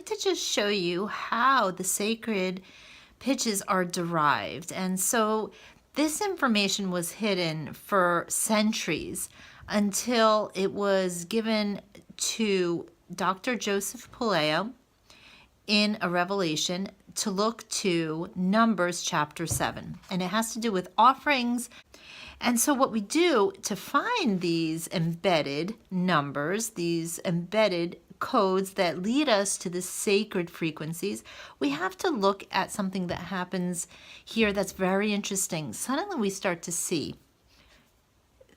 like to just show you how the sacred pitches are derived. And so this information was hidden for centuries until it was given to Dr. Joseph Puleo in a revelation to look to Numbers chapter 7. And it has to do with offerings. And so what we do to find these embedded numbers, these embedded codes that lead us to the sacred frequencies, we have to look at something that happens here that's very interesting. Suddenly we start to see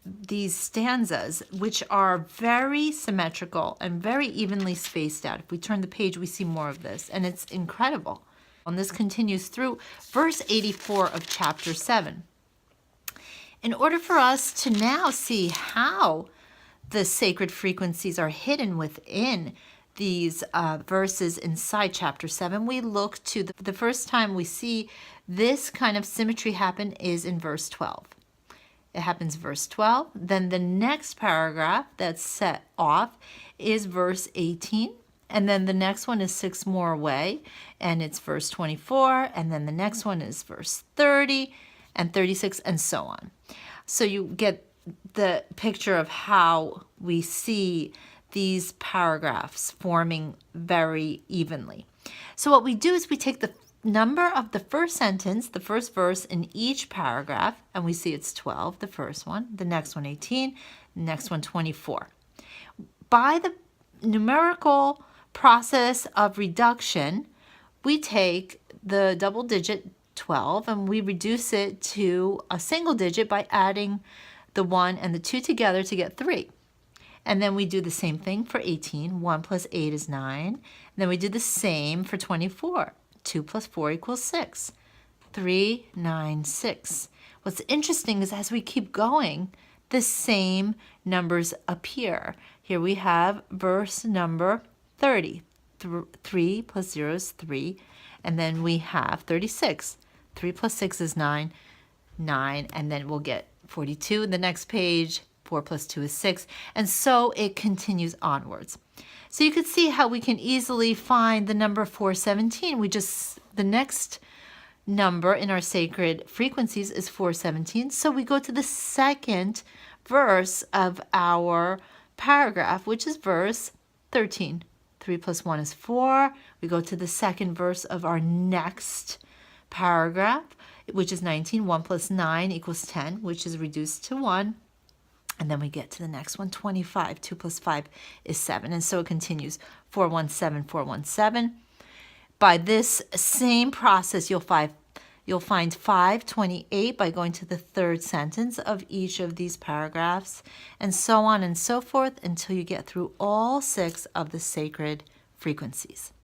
these stanzas, which are very symmetrical and very evenly spaced out. If we turn the page, we see more of this, and it's incredible. And this continues through verse 84 of chapter 7. In order for us to now see how the sacred frequencies are hidden within these verses inside chapter 7, we look to the first time we see this kind of symmetry happen is in verse 12. It happens verse 12. Then the next paragraph that's set off is verse 18. And then the next one is 6 more away, and it's verse 24. And then the next one is verse 30 and 36, and so on. So you get the picture of how we see these paragraphs forming very evenly. So what we do is we take the number of the first sentence, the first verse in each paragraph, and we see it's 12, the first one, the next one 18, the next one 24. By the numerical process of reduction, we take the double digit 12 and we reduce it to a single digit by adding the 1 and the 2 together to get 3. And then we do the same thing for 18. 1 plus 8 is 9. And then we do the same for 24. 2 plus 4 equals 6. 3, 9, 6. What's interesting is as we keep going, the same numbers appear. Here we have verse number 30. 3 plus 0 is 3. And then we have 36. 3 plus 6 is 9. 9. And then we'll get 42 in the next page. 4 plus 2 is 6. And so it continues onwards. So you could see how we can easily find the number 417. The next number in our sacred frequencies is 417. So we go to the second verse of our paragraph, which is verse 13. 3 plus 1 is 4. We go to the second verse of our next paragraph, which is 19. 1 plus 9 equals 10, which is reduced to 1. And then we get to the next one, 25. 2 plus 5 is 7. And so it continues, 417, 417. By this same process, you'll find 528 by going to the third sentence of each of these paragraphs, and so on and so forth until you get through all 6 of the sacred frequencies.